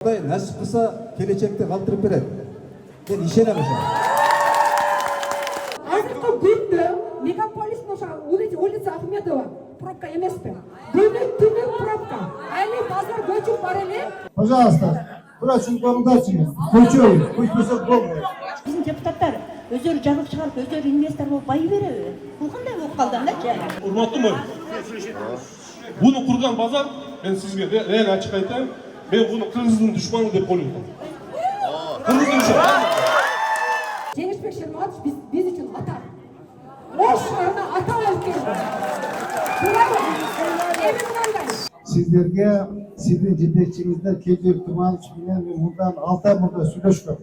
Құдай нәсіп қылса, келешекте қалдырып береді. Мен ишенемін ошоға. Азыркы күндө мегаполис улица Ахмедова пробка эмеспи? Түнү пробка. Али базар көчүп бар эле. Пожалуйста, турачын комдачыңыз. Көчөбүз, көчпөсөк болбойт. Биздин депутаттар өздөрү жабык чыгарып, өздөрү инвестор болуп бай береби? Бул кандай болуп калды анда? Урматтуу мэр, буну курган базар, мен сизге реально ачык айтайын, мен буну Кыргыздын душманы деп ойлойм. Кыргыздын душманы. Жеңишбек Шерматович биз үчүн ата. Ош шаарына ата болуп келди. Эми мындай. Сиздерге, сиздин жетекчиңиздер Кежеп Туманович менен мен мындан 6 ай мурда сүйлөшкөм.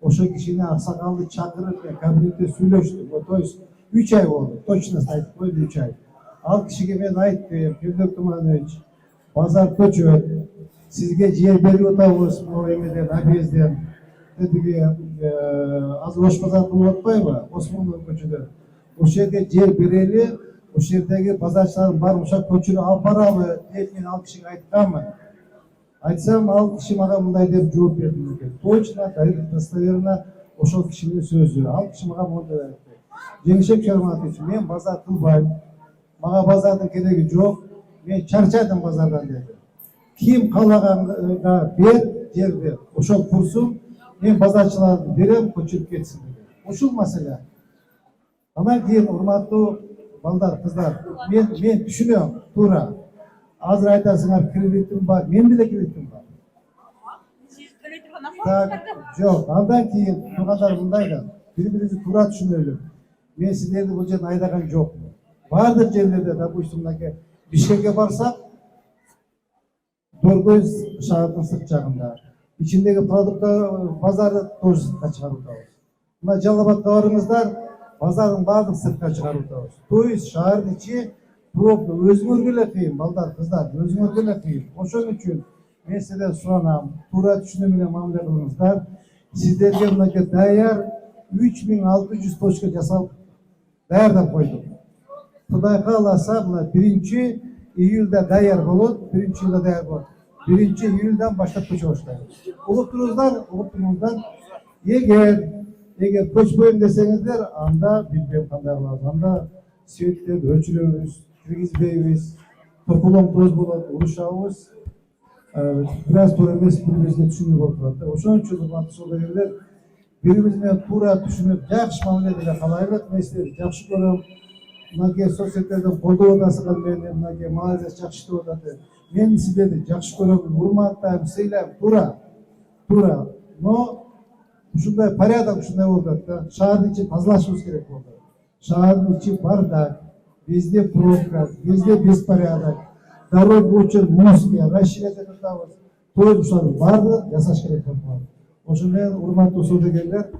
Ошо кишини аксакалды чакырып, кабинетте сүйлөштүм. То есть 3 ай болду. Точно айтып койду 3 ай. Ал кишиге мен айттым, Кежеп Туманович, базар көчөт. Сизге жер берип атабыз, бул эмеден, объезден. Тетиги азыр Ош базар болуп атпайбы? Осмонов көчөдө. Ошол жерге жер берели, ошол жердеги базарчылардын баарын ошол көчүнө алып баралы деп мен ал кишиге айтканмын. Айтсам, ал киши мага мындай деп жооп берди экен. Точно, достоверно ошол кишинин сөзү. Ал киши мага мындай айтты. Жеңишбек Шерматович, мен базар кылбайм. Мага базардын кереги жок. Мен чарчадым базардан деди. Ким каалаганга бер, жерди ошол курсун, мен базарчыларды берем, көчүрүп кетсин деди. Ушул маселе. Анан кийин урматтуу балдар, кыздар, мен түшүнөм, туура. Азыр айтасыңар, кредитим бар, мен деле кредитим бар. Так, жок, андан кийин туугандар мындай да, бири-бирибизди туура түшүнөлү. Мен силерди бул жерден айдаган жокмун. Бардык жерлерде, допустим, Бишкекке барсак, Торгөз шаардын сырт жагында, ичиндеги продукттар базарды тоже сыртка чыгарып атабыз. Мына Жалал-Абадка барыңыздар, базардын баардык сыртка чыгарып атабыз. То есть шаардын ичи пробка өзүңөргө эле кыйын, балдар, кыздар, өзүңөргө эле кыйын. Ошон үчүн мен сизден суранам, туура түшүнүү менен мамиле кылыңыздар. Сиздерге мынакей даяр 3600 точка жасап даярдап койдук. Кудай кааласа, мына 1-июлда даяр болот, 1-июлда даяр болот. 1-июлдан баштап көчө баштайбыз. Угуп-туруңуздар, эгер көчпөйм десеңиздер, анда билбейм кандай кылабыз. Анда светтерди өчүрөбүз, киргизбейбиз, топулоң тоз болот, урушабыз. Бираз туура эмес, бири-бирибизге түшүнүү болуп турат. Ошон үчүн урматтуу саудагерлер, бири-бириз менен туура түшүнүп, жакшы мамиле деле каалайлык. Мен сиздерди жакшы көрөм. Мынакей соцсеттерден колдоп атасыңар мени, мынакей молодец жакшы иштеп атат. Мен сиздерди жакшы көрөм, урматтайм, сыйлайм, туура. Но ушундай порядок ушундай болуп атат да. Шаардын ичин тазалашыбыз керек болду. Шаардын ичи бардак, везде пробка, везде беспорядок. Дорога очень узкая, расчет атабыз. То есть ушулардын баардыгын жасаш керек болот. Ошон менен урматтуу саудагерлер,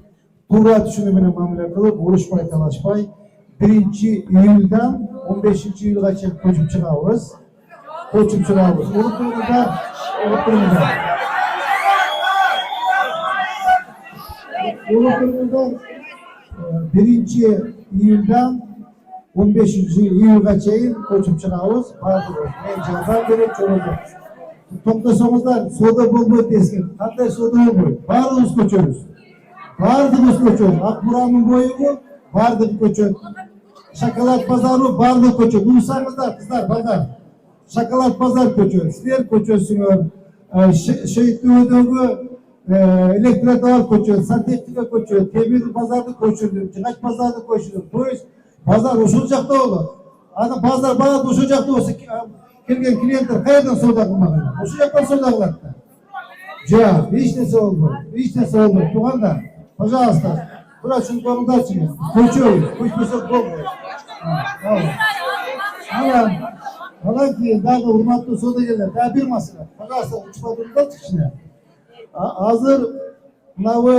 туура түшүнүү менен мамиле кылып, урушпай, талашпай 1-июлдан 15-июлга чейин көчүп чыгабыз. Угуп-туруңуздар. 1-июлдан 15-июлга чейин көчүп чыгабыз. Мен жардам берип чогулдум. Токтосоңуздар, соода болбойт дейсиңер. Кандай соода болбойт? Баардыгыбыз көчөбүз. Акбуранын боюбу баардыгы көчөт. Шоколад базары баардыгы көчөт. Уюсаңыздар, кыздар, балдар. Шоколад базар көчөт. Силер көчөсүңөр. Шейиттөбөдөгү электротовар көчөт, сантехника көчөт, темир базарды көчүрдүм, жыгач базарды көчүрдүм. То есть базар ушул жакта болот. Аны базар баары ушул жакта болсо, келген клиенттер кайерден соода кылмак? Ушул жактан соода кылат да. Жок, эч нерсе болбойт. Туугандар, пожалуйста, тура чуңкорундарчы. Көчпөсөк болбойт. Анан кийин дагы урматтуу соодагерлер, дагы бир маселе. Пожалуйста, учпадыңыздар кичине. Азыр мынабы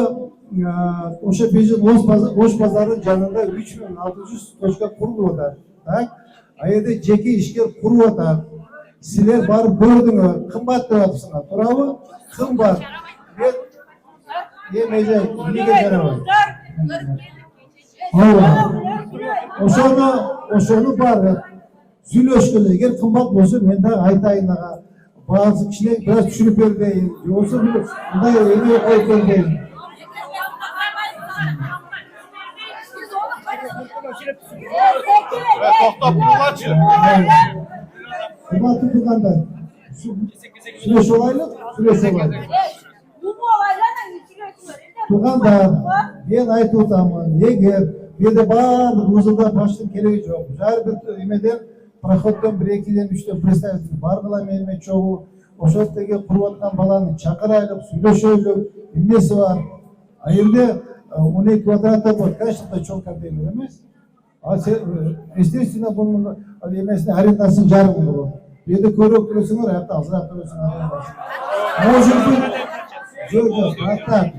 ошо Бежин Ош базарынын жанында 3600 точка курулуп атат. Так? А жерде жеке ишкер куруп атат. Силер барып көрдүңөр, кымбат деп атасыңар, туурабы? Кымбат. Эже, эмнеге жарабайт? Ошону бар. Сүйлөшкөн, эгер кымбат болсо мен дагы айтайын ага. bazı kişiler biraz düşürüp vermeyin. Yoksa bir bunday öyle koyup vermeyin. To'xtab turmachi. Hurmatli tuganlar, süreç olaylı, süreç olaylı. Tuganlar, ben aytib o'taman, eğer bir de bari huzurda başlığın gereği yok. Her bir imeden, proxotdan 1-2'den 3'ten представитель bargıla meyme çoğu, o şottaki kurvattan balanı çakıraylık, söyleşöylük, imlesi var. Ayırda 12 kvadrata var, kaçta çok kadar emez. Естественно, bunun yemesine arendasını jarım olur. Bir de körük türlüsün var, hatta azra türlüsün arendasın. Yok, hatta,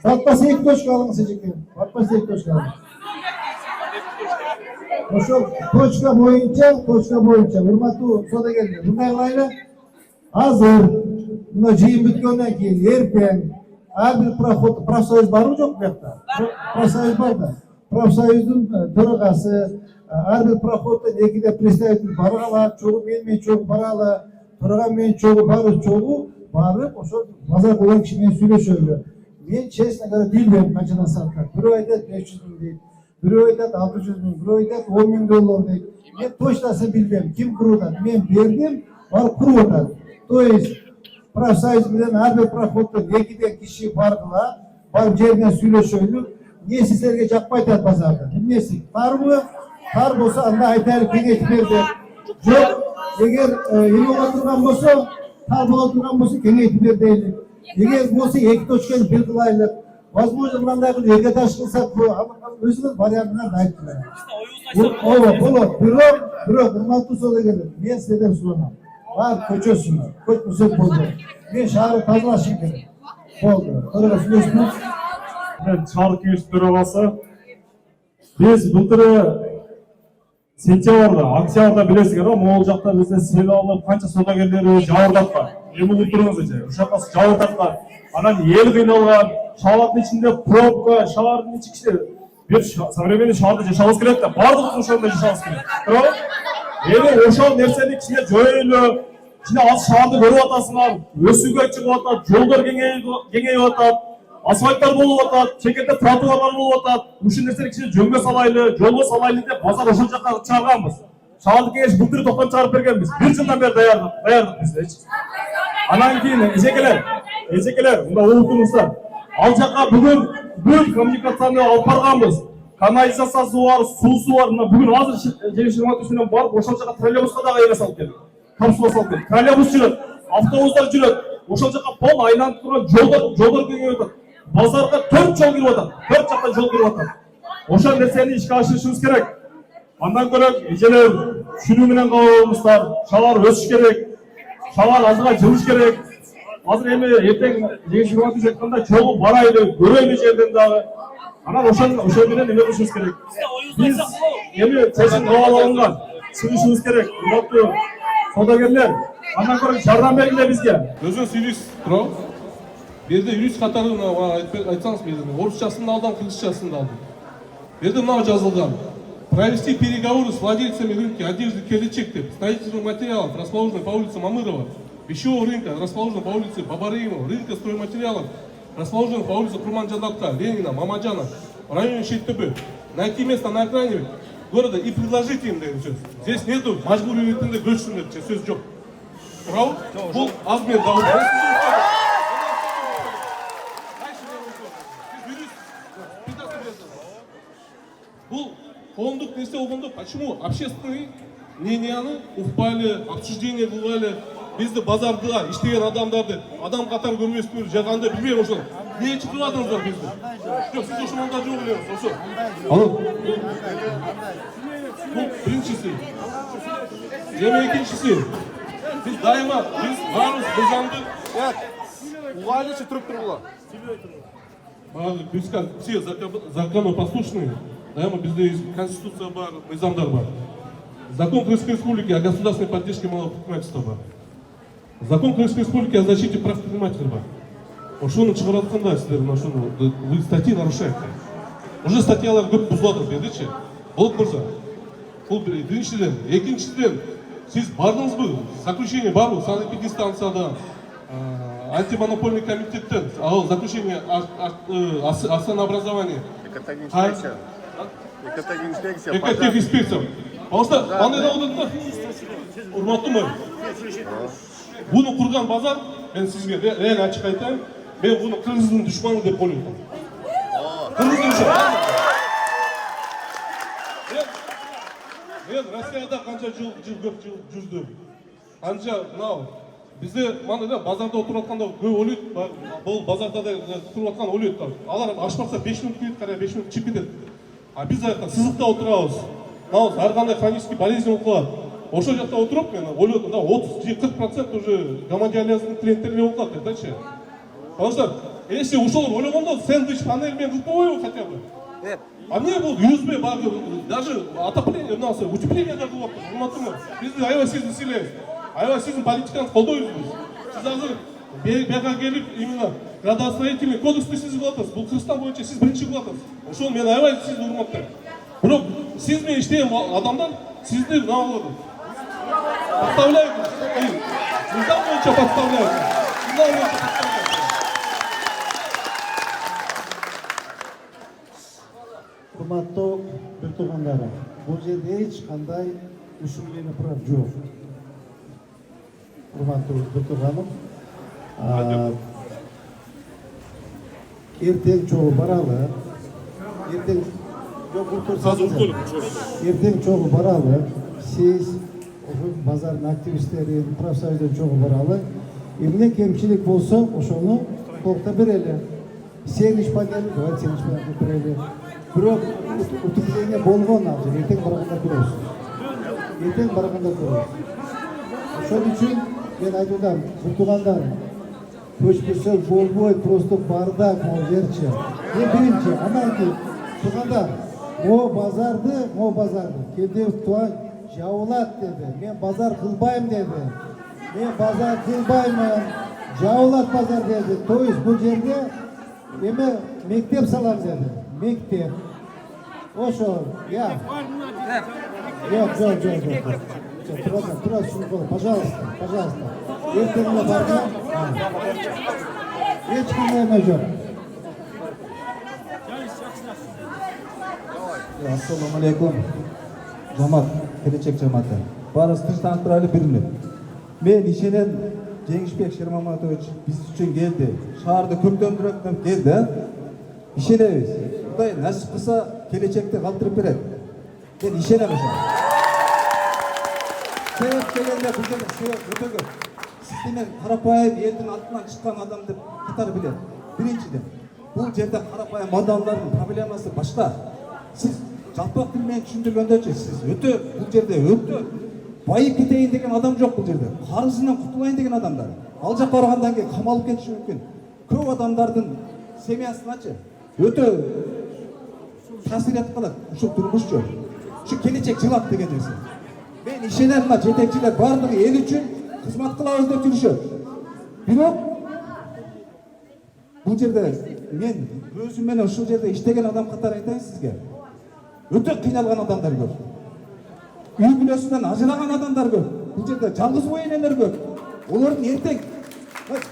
batmasa ilk toşka alın seçelim. Batmasa ilk toşka alın. Oşul, toşka boyunca, hurmatlı soda geldi. Bunday olayla, hazır, buna jiyim bitkenden keyin, erken, her bir profsoyuz var mı yok bu yakta? Profsoyuz var da. Profsoyuzun töragası, her bir proxotdan 2'de представитель barıqalar, çoğu bilmeyin, çoğu baraqlar, Тұрған мен çoğu barı çoğu barıp o şu pazar olan kişiyle söylüyor. Ben çeşitine göre bilmiyorum kaçına satlar. Bir ayda 500 bin değil, bir ayda 600 bin, bir ayda 10 bin dolar değil. Ben toşlasını bilmiyorum. Kim kurudan? Ben verdim, var kurudan. То есть, profsoyuz bilen her bir proxottan 2'de kişi barıqlar, barıp yerine söylüyor. Ne sizlerge çakmaydı pazarda? Nesi? Tar mı? Tar olsa anda aytar kengeytip berdi. Yok. Eğer yeni oturgan olsa, tar oturgan olsa kengeytip berdi. Eğer olsa iki toçken bir kılaylık. Возможно, bundan yerge taşkılsak bu özümüz varyantlar da ayttılar. Olur. Biro, hurmatlı soda gelir. Ben sizden soramam. Var köçösünler. Köçmüsün buldu. Ben şahı tazılaşım gelir. Oldu. Orada süreçmiz. Шаардык кеңеш төрағасы биз былтыры сентябрда, октябрда билесиңер го, могул жакта бизде сел алып, канча саудагерлери жабырдаткан. Эми угуп туруңузчу, ушул жака жабырдаткан. Анан эл кыйналган, шаардын ичинде пробка, шаардын ичи бир современный шаарда жашабыз керек да, бардыгыбыз ошондой жашабыз керек. Туурабы? Эми ошол нерсени кичине жоюйлу, кичине аз шаарды көрүп атасыңар, өсүүгө чыгып атат, жолдор кеңейип атат. Asfaltlar bolup atat, çekette trottoarlar bolup atat. Uşun nерсени кичине жөнгө салайлы, жолго салайлы деп базар ошол жака чыгарганбыз. Шаардык кеңеш былтыр токтом чыгарып бергенбиз. 1 жылдан бери даярдык биз. Анан кийин эжекелер, мында угутуңуздар. Ал жака бүгүн бүт коммуникацияны алып барганбыз. Канализациясы бар, суусу бар. Мына бүгүн азыр жеңишмат үстүнөн барып ошол жака троллейбуска дагы эме салып келдик. Капсула салып келдик. Троллейбус жүрөт, автобустар жүрөт. Ошол жака пол айланып турган жолдор кеңейип атат. Bazarga 4 yol girip atat, 4 jaktan yol girip atat. Oşan nerseni işe aşırışımız gerek. Andan görek, ejeler, şunu menen kavamızlar, şalar ösüş gerek, şalar azıga жылыш gerek. Hazır emi erteң жеңиш жуматы жатканда жолу барайлы, көрөйлү жерден дагы. Анан ошол менен эме кылышыбыз керек. Биз эми чечим кабыл алынган, чыгышыбыз керек. Урматтуу саудагерлер, андан көрөк жардам бергиле бизге. Өзүңүз юрист туурабы? Берде юрист катары айтсаңыз берде орусчасын да алдым, кыргызчасын да алдым. Берде мынау жазылган. Провести переговоры с владельцами рынка одежды «Келечек» деп, строительных материалов, расположенных по улице Мамырова, пищевого рынка, расположенного по улице Бабареева, рынка стройматериалов, расположенных по улице Курманжандатка, Ленина, Мамаджана, в районе Шейтебе. Найти место на окраине города и предложить им деген сөз. Здесь нету мажбури ретинде көчсүн деп сөз жок. Туурабы? Бул аз мен дабыл. Бұл коомдук нерсе болгондо почему общественный мненияны укпайлы, обсуждение кылбайлы, бизди базарда иштеген адамдарды адам катары көрбөйсүзбү, же кандай билбейм ошол. Эмне чыгып атасыңар бизди? Жок, сиз ошол мында жок элеңиз, ошо. Ал. Бул биринчиси. Эми экинчиси. Биз дайыма биз баарыбыз мыйзамды угайлычы туруп тургула. Биз все законопослушные. Дайыма бізде конституция бар, мыйзамдар бар. Закон Крымской Республики о государственной поддержке малого предпринимательства бар. Закон Крымской Республики о защите прав предпринимателей бар. Ошону чыгарып атканда сиздер ошону вы статьи нарушаете. Уже статьялар көп бузулат бердичи. Болуп мырза. Бул биринчиден, экинчиден Сіз бардыңыз бы, заключение бар бы, санэпидстанциядан, антимонопольный комитеттен, ал заключение акционообразования. Экотехинспекция. Экотехинспекция. Просто қандай да отырды да? Урматтым мен. Бұны құрған базар, мен сізге реально ашық айтайын, мен бұны Қырғыздың дұшманы деп ойлаймын. Қырғыздың дұшманы. Мен Россияда қанша жыл жүрдім. Қанша, мынау, бізде маңда базарда отырып жатқанда көп ойлайды, бұл базарда да тұрып жатқан ойлайды. Алар ашпақса 5 минут кетеді, қарай 5 минут чип кетеді. А біз сызықта отырамыз. Мынау әрқандай хронический болезнь оқылады. Ошо жақта отырып, мен ойладым, 30-40% уже гомодиализдің клиенттеріне оқылады, дальше. Потому что, если ушел ойлағанда, сэндвич панельмен қылып қойып хотя бы. А мне был USB, даже отопление, утепление даже было. Biz ayva siz siz ayva sizin politikanız қолдаймыз. Siz hazır бияға келіп, именно градостроительный кодексті сіз қылатыз. Бұл Қырғызстан бойынша сіз бірінші қылатыз. Ошол мен айва сіз урматтаймын. Бирок сіз мен иштеген адамдар сізді мына болады. Подставляют. Мындан бойынша подставляют. Құрматтуу бір туғандары, бұл жерде ешқандай үшілгені прав жоқ. Құрматтуу бір туғаным, ертең чоғы баралы, ертең чоғы баралы, сіз базардың активистерін, профсоюздан чоғы баралы, емне кемшілік болса, ошоны толықта берелі. Сен іш панелі, давай сен іш панелі берелі. Бирок утепление болгон азыр эртең барганда көрөсүз. Эртең барганда көрөсүз. Ошол үчүн мен айтуудам, туугандар, көчпөсө болбойт, просто бардак могу жерчи. Мен биринчи, анан кийин туугандар, могу базарды Келдебов тууган жабылат деди. Мен базар кылбайм деди. Мен базар кылбаймын, жабылат базар деди. То есть бул жерде эме мектеп салам деди. Мектеп. Ошо, я. Жоқ. Тура шunu қол, пожалуйста. Ертеңіне барған. Ешқандай эме жоқ. Ассаламу алейкум. Жамат, келечек жаматы. Барыс тыныштанып турайлы бир мүнөт. Мен ишенем Жеңишбек Шермаматович биз үчүн келди. Шаарды көктөндүрөп келди. Ишенебиз. Құдай нәсіп қылса, келечекте қалтырып береді. Мен ишенем ошо. Себеп дегенде бұл жерде себеп өтө көп. Сізден қарапайым елдің алтынан шыққан адам деп қатар біледі. Біріншіден, бұл жерде қарапайым адамдардың проблемасы башқа. Сіз жалпақ тілмен түсіндіргендерше, сіз өте бұл жерде өте байып кетейін деген адам жоқ бұл жерде. Қарызынан құтылайын деген адамдар. Ал жаққа барғандан кейін қамалып кетіші мүмкін. Көп адамдардың семьясыначы өте тәсір етіп қалады. Ушул тұрмыш жоқ. Şu келечек жылат деген нәрсе. Мен ишенем мына жетекчилер барлығы ел үчүн кызмат кылабыз деп жүрүшөт. Бирок бул жерде мен өзүм менен ушул жерде иштеген адам катары айтайын сизге. Өтө кыйналган адамдар көп. Үй бүлөсүнөн ажыраган адамдар көп. Бул жерде жалгыз бой энелер көп. Олордун эртең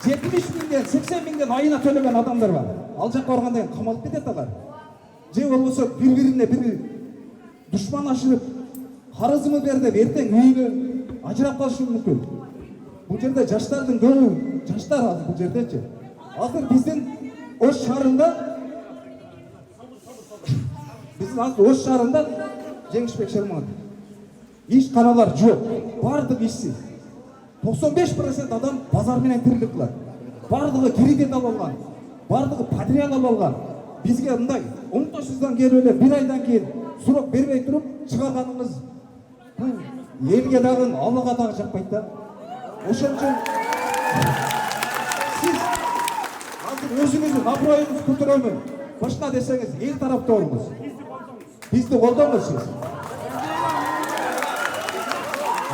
70 миңден 80 миңден айына төлөгөн адамдар бар. Ал жакка баргандан кийин камалып кетет алар. Же болбосо бири-бирине бир душман ашырып, карызымы бер деп эртең үйгө ажырап калышы мүмкүн. Бул жерде жаштардын көбү, жаштар азыр бул жердечи. Азыр биздин Ош шаарында Жеңишбек Шерматов. Ишканалар жок, бардыгы ишсиз. 95% адам базар менен тирилик кылат. Бардыгы кредит алып алган, бардыгы подряд алып алган. Бизге мындай 19-dan келип эле 1 айдан кийин сурок бербей туруп чыгарганыңыз бул элге дагы Аллага дагы жакпайт да. Ошон үчүн сиз азыр өзүңүздүн аброюңузду көтөрөмүн. Башка десеңиз эл тарапта болуңуз. Бизди колдоңуз сиз.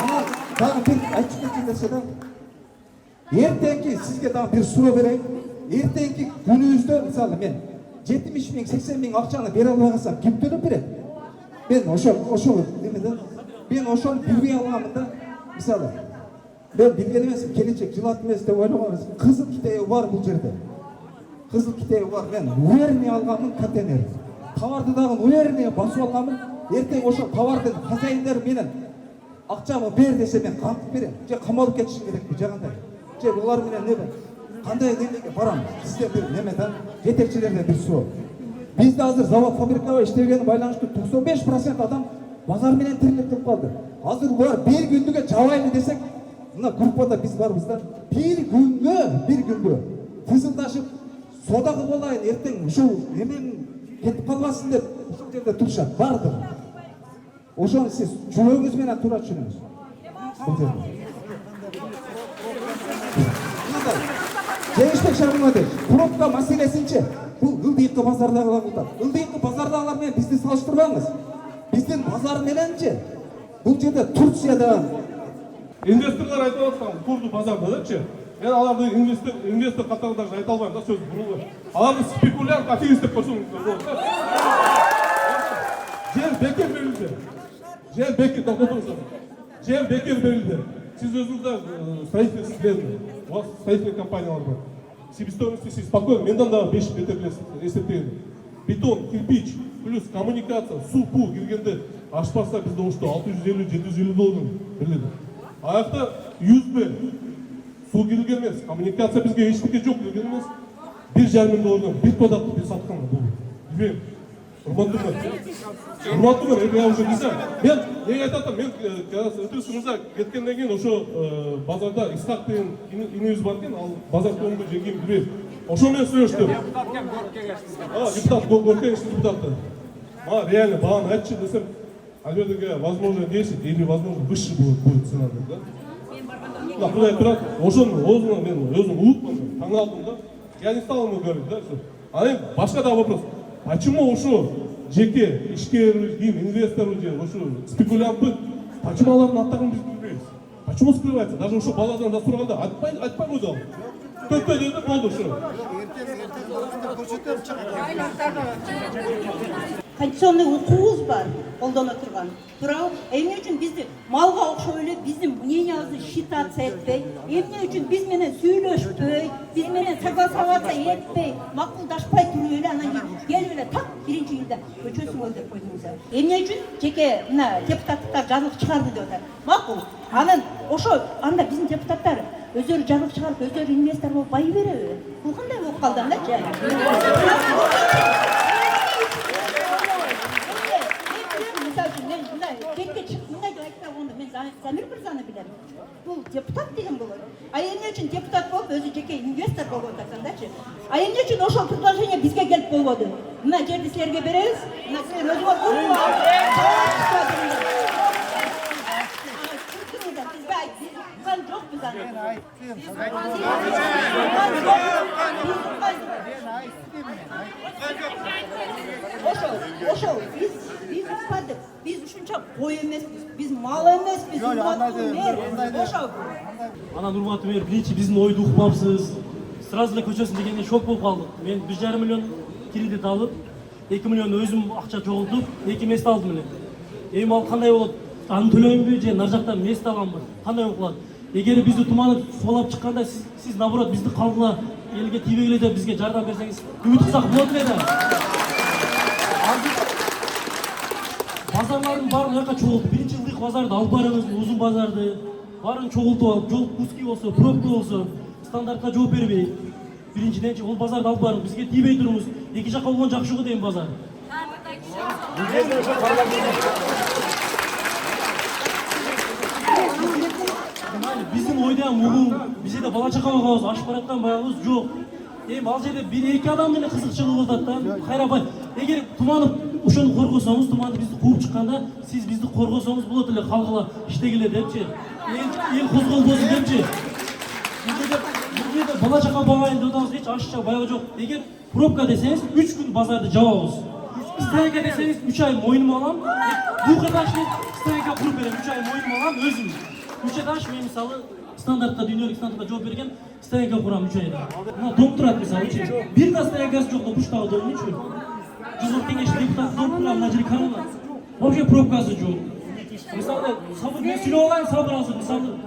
Ана дагы бир айтып кеткен нерсе да. Эртеңки сизге дагы бир суроо берейин. Эртеңки күнүбүздө мисалы мен 70 миң, 80 миң акчаны бере албай калсам ким төлөп берет? Мен ошол немеде мен ошол билбей алганмын да. Мысалы, ben bilgen emesim, gelecek жылат емес деп ойламаңыз. Қызыл китеби бар бұл жерде. Қызыл китеби бар. Мен уверенный алғанмын контейнер. Товарды дагы уверенный басып алғанмын. Ертең ошо товардын хозяиндері менен акчамы бер десе мен кантип берем? Же камалып кетишим керекпи же кандай? Же булар менен неме? Кандай немеге барам? Сиздер бир неметен жетекчилерден бир суроо. Bizde hazır zavod fabrikada işlevgeni байланыштуу 95% adam bazar менен тирлик кылып калды. Hazır булар bir gündüge жабайлы десек, мына группада биз барбыз да. Bir күнгө тызылдашып сода кылып алайын, эртең ушул немен кетип калбасын деп ушул жерде турушат. Бардыр. Ошону сиз жүрөгүңүз менен туура түшүнүңүз. Бул жерде. Жеңишбек Шармадович, пробка маселесинчи бул ылдыйкы базардагылар кылат. Ылдыйкы базардагылар менен бизди салыштырбаңыз. Биздин базар мененчи бул жерде Турцияда Инвесторлар айтып жатқан курду базардачы. Мен аларды инвестор катарында даже айта албайм да, сөз бурулу. Аларды спекулянт, аферист деп койсоңуздар болот. Жер бекер берилди. Жер бекер, токтотуңуздар. Жер бекер берилди. Сиз өзүңүздөр строительный сиздердин. У вас строительный компаниялар бар. Себестоимости сиз спокойно, менен дагы 5 метр эсептеген. Бетон, кирпич, плюс коммуникация, суу, пу киргенде ашпаса бизде ошто 650-750 доллар берилет. Аяқта 100 бе су кирген емес, коммуникация бізге ештеңе жоқ кирген емес. 1,5 миллион доллардан бір квадратты бер сатқан бұл. Білмеймін. Урматтымын, я уже не знаю. Мен неге айтатам, мен өтірісіңізде кеткенден кейін ошо базарда Исхак деген инебиз бар екен, ал базар тоңды жеңгем білмеймін. Ошо мен сөйлештім. Депутат Горкевичтің депутаты. Реально бағаны айтшы десем, Альбердіге возможно 10 или возможно выше будет цена, да? Құдай тұрады, ошоны мен өзім ұлытпын, таң алдым да. Я не стал ему говорить, да, все. А башка да вопрос. Почему ошо жеке ишкер, инвестор, ошо спекулянт быт, почему алардын аттарын биз билбейбиз? Почему скрывается? Даже ошо баладан да сураганда айтпай койду ал. Көктөй деди, болду ошо. Конституционный укугубуз бар, колдоно турган. Бирок эмне үчүн бизди малга окшоп эле биздин мнениябызды считаться этпей, эмне үчүн биз менен сүйлөшпөй, биз менен согласоваться этпей, макулдашпай туруп эле анан кийин келип эле так 1-жылда көчөсүңөр деп койдуңуздар. Эмне үчүн жеке мына депутаттар жазылык чыгарды деп атат. Макул. Анан ошо анда биздин депутаттар өздөрү жазылык чыгарып, өздөрү инвестор болуп бай береби? Бул кандай болуп калды андачы? Замир Мырзаны билем. Бул депутат деген болот. А эмне үчүн депутат болуп, өзү жеке инвестор болуп атасандачы? А эмне үчүн ошол предложение бизге келип болбоду? Мына жерди силерге беребиз. Мына силер өзүңөр ошол биз укпадык. Биз ушунча кой эмеспиз, биз мал эмеспиз, урматтуу мэр. Ошол. Анан урматтуу мэр, биринчи биздин ойду укпапсыз. Сразу эле көчөсүн дегенде шок болуп калдык. Мен 1,5 миллион кредит алып, 2 миллион өзүм акча чогултуп, 2 мест алдым эле. Эми ал кандай болот? Аны төлөйүнбү же нар жактан мест аламбы? Кандай болуп калат? Эгер бизди туманып суулап чыкканда сиз наоборот бизди калгыла элге тийбегиле деп бизге жардам берсеңиз үмүт кылсак болот эле да. Базарлардын баарын жака чогултуп, биринчи ылдыйкы базарды алып барыңыз, узун базарды баарын чогултуп алып, жол узкий болсо, пробка болсо, стандартка жооп бербей. Биринчиденчи ол базарды алып барып, бизге тийбей туруңуз. Эки жака болгон жакшы го дейм базар. Биздин ойдан угуу, бизде да бала чака багабыз, ашып бараткан багабыз жок. Эми ал жерде 1-2 адам эле кызыкчылыгы болот да. Кайрабай, эгер туманып ошону коргосоңуз, туманды бизди кууп чыкканда, сиз бизди коргосоңуз болот эле, калгыла иштегиле депчи. Эл козголбосун депчи. Бизде да бала чака багайын деп атабыз, эч ашча баягы жок. Эгер пробка десеңиз, 3 күн базарды жабабыз. Стенка десеңиз, 3 ай мойнума алам. Бул кадашны стенка куруп берем, 3 ай мойнума алам өзүм. 3 айда мен мисалы стандартта дүйнөлүк стандартта жооп берген стенка курам 3 айда. Мына дом турат мисалы, бир да стенкасы жок, буштагы домчу. 100 теңге депутат дом турам, мына жери карама. Вообще пробкасы жок. Мысалы, сабыр мен сөйлеп алайын, сабыр азыр. Мысалы,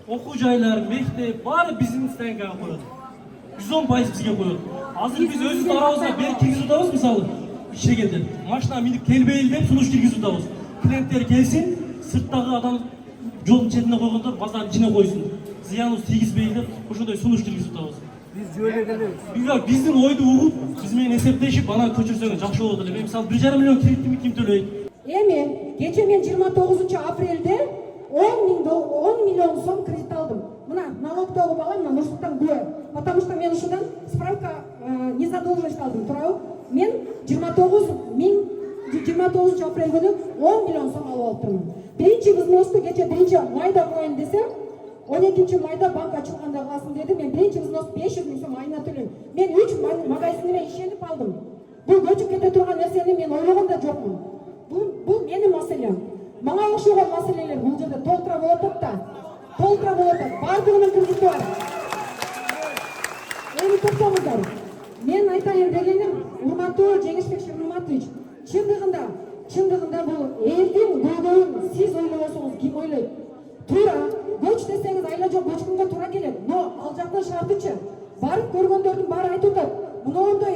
оқу жайлар, мектеп, бары біздің станкаға қояды. 110% бізге қояды. Азыр біз өзіміз арамызда бері кіргізіп отырмыз, мысалы, шегелден. Машина миніп келбейді деп, сұлыш кіргізіп отырмыз. Клиенттер келсін, сырттағы адам жолдың шетіне қойғандар базардың ішіне қойсын. Зиянымыз тигізбейді деп, ошондай сұлыш кіргізіп отырмыз. Біздің ойды ұғып, бізмен есептешіп, ана көшірсеңіз жақсы болады деп. Мысалы, 1,5 миллион кредитті кім төлейді? Эми, кече мен 29 апрелде 10 миллион сом кредит алдым. Мына налогтогу бала мына Нурсултан куә. Потому что мен ушудан справка незадолженность алдым, туурабы? Мен 29 апрель күнү 10 миллион сом алып алыптырмын. Биринчи взносты кече 1 майда коеюн десем, 12 майда банк ачылганда калсын деди. Мен биринчи взнос 500 000 сом айына төлөйм. Мен 3 магазинге ишенип алдым. Бул көчүп кете турган нерсени мен ойлогон да жокмун. Бул менин маселем. Мага окшогон маселелер бул жерде толтура болот да. Толтура болот. Бардыгынын кредити бар. Эми токтоңуздар. Мен айтайын дегеним, урматтуу Жеңишбек Шермаматович, чындыгында бул элдин көйгөйүн сиз ойлобосоңуз ким ойлойт? Туура, көч десеңиз айла жок көчкөнгө туура келет. Но ал жактын шартычы барып көргөндөрдүн баары айтып атат. Мындай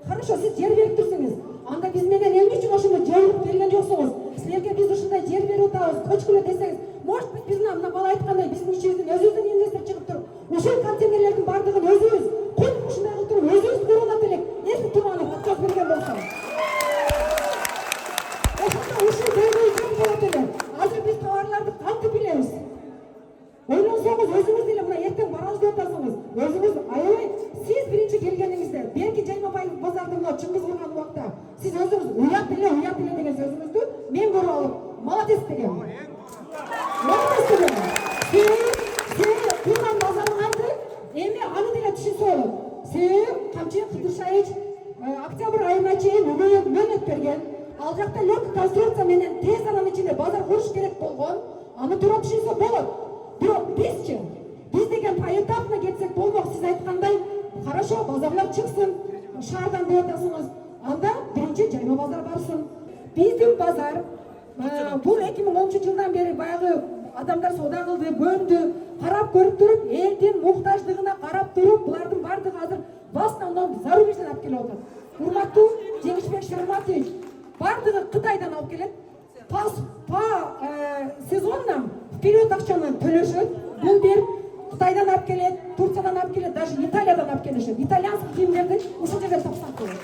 хорошо, сиз жер берип турсуңуз. Анда биз менен эмне үчүн ошондой жолугуп келген жоксуңуз? Силерге биз ушундай жер берип атабыз, көчкүлө десеңиз, может быть биздин мына бала айткандай биздин ичибизден өзүбүздүн инвестор чыгып туруп, ушул контейнерлердин бардыгын өзүбүз коюп ушундай кылып туруп өзүбүз куруп алат элек. Эсти туманып отказ берген болсо. Ошондо ушул көйгөй жок болот эле. Азыр биз товарларды кантип билебиз? Ойлонсоңуз өзүңүз деле мына эртең барабыз деп атасыңыз. Өзүңүз аябай сиз биринчи келгениңизде, берки Жайма базардын мына Чыңгыз курган убакта сиз өзүңүз уят деле деген сөзүңүздү мен көрүп алып молодец деген. Молодец деген. Сен курган базарыңарды эми аны деле түшүнсө болот. Сен Камчы Кыдыршаевич октябрь айына чейин мөөнөт берген. Ал жакта легкий конструкция менен тез аранын ичинде базар куруш керек болгон. Аны туура түшүнсө болот. Бирок бизчи, биз деген поэтапно кетсек болмок. Сиз айткандай, хорошо, базарлар чыксын, шаардан деп атасыңыз. Анда биринчи Жайма базар барсын. Биздин базар бул 2010 жылдан бери баягы адамдар соода кылды, бөлүндү, карап көрүп туруп, элдин муктаждыгына карап туруп, булардын бардыгы азыр в основном зарубежден алып келип атат. Урматтуу Жеңишбек Шерматович, бардыгы Кытайдан алып келет. По сезоннам вперед акчаны төлөшөт. Бул бир Кытайдан алып келет, Турциядан алып келет, даже Италиядан алып келишет. Итальянский кийимдерди ушул жерде тапсырып коет.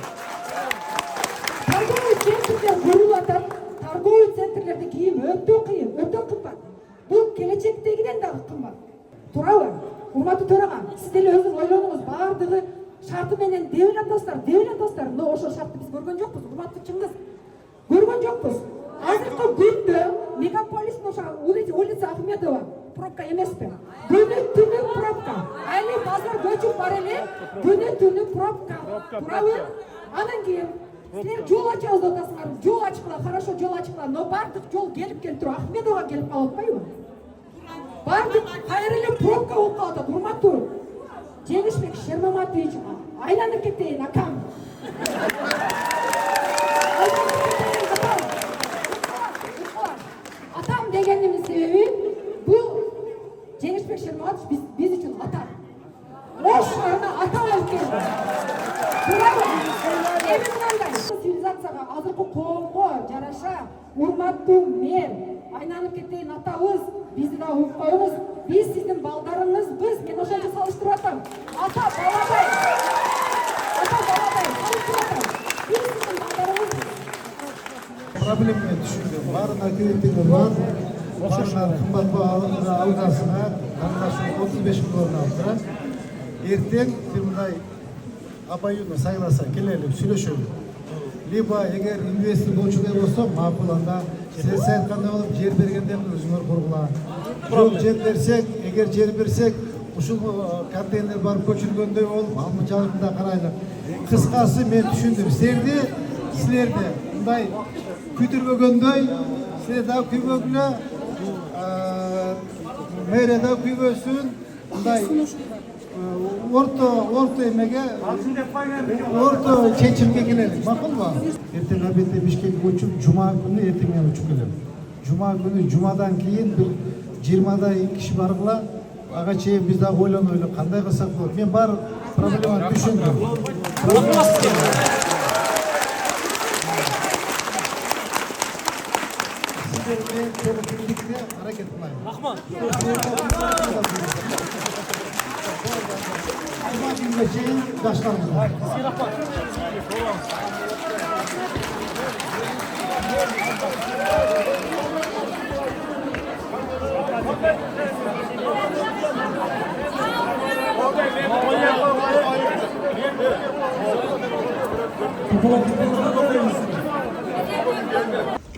Торговый центрлер курулуп атат. Торговый центрлерде кийим өтө кыйын, өтө кымбат. Бул келечектегиден дагы кымбат. Туурабы? Урматтуу төрага, сиз деле өзүңүз ойлонуңуз, бардыгы шарты менен деп атасыздар. Но ошол шартты биз көргөн жокпуз. Урматтуу Чыңгыз, көргөн жокпуз. Азыркы күндө мегаполис улица Ахмедова пробка эмеспи? Күнү-түнү пробка. Али базар көчүп бар эле, күнү-түнү пробка. Туурабы? Анан кийин силер жол ачабыз деп атасыңар. Жол ачкыла, хорошо, жол ачкыла. Но бардык жол келип туруп Ахмедовага келип калып атпайбы? Бардык кайра эле пробка болуп калып атат. Урматтуу Жеңишбек Шермаматович, айланып кетейин акам. Атам дегениmin себеби бул Жеңишбек Шермаматович биз үчүн ата. Ош шаарына ата алып келди. Туурабы? Эми мындай цивилизацияга азыркы коомго жараша урматтуу мэр, айланып кетейин атабыз, бизди да угуп коюңуз. Биз сиздин балдарыңызбыз. Мен ошончо салыштырып атам. Ата баладай салыштырып атам. Биз сиздин балдарыңызбыз. Проблема түшүндүм. Баарына кредитиңи бар. Баарына кымбат алгасыңа карындашым 35 миллион алды. Эртең мындай обоюдно сайласа келелик сүйлөшөлү. Либо эгер инвестор болчудай болсо, макул анда сиз айткандай болуп жер бергенде өзүңөр кургула. Жок жер берсек, эгер жер берсек, ушул контейнер барып көчүргөндөй болуп, алмачалыкты да карайлык. Кыскасы мен түшүндүм. Силерди мындай күйдүрбөгөндөй, силер да күйбөгүлө, мэрия да күйбөсүн, мындай orta emeğe orta çeçimge gelelim. Makul mu? Erten abette Bişkek'e uçup Cuma günü ertegen uçup gelelim. Cuma günü Cuma'dan keyin bir 20'da kişi barıqla ağa çeyim biz daha oylan qanday qilsak bo'ladi. Men bar problemani tushundim. Sizlerle çok birlikte hareket kılayım. Rahmat. Cuma gününe çeyin başlarımızda.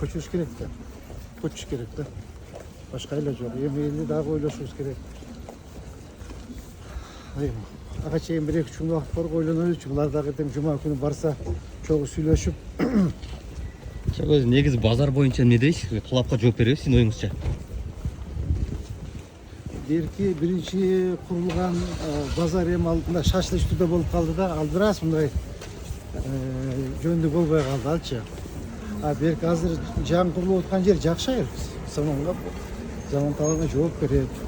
Koşuş gerekti. Koşuş gerekti. Başka ilaç yok. Yemeğini daha oylaşıyoruz gerek. Hayır. Ağaçayın bir iki cümle vakit var oylanıyor. Bunlar da dedim Cuma günü varsa çok söyleşip. Öz негизи базар боюнча эмне дейсиз? Талапка жооп беребиз сиздин оюңузча. Birinchi qurilgan bozor ham oldinda shashlish turda bo'lib qoldi-da, aldiras bunday jo'ndi bo'lmay qoldi alchi. Berk hozir jang qurilib o'tgan yer Jakshayir. Zamonga zaman talabına javob beradi.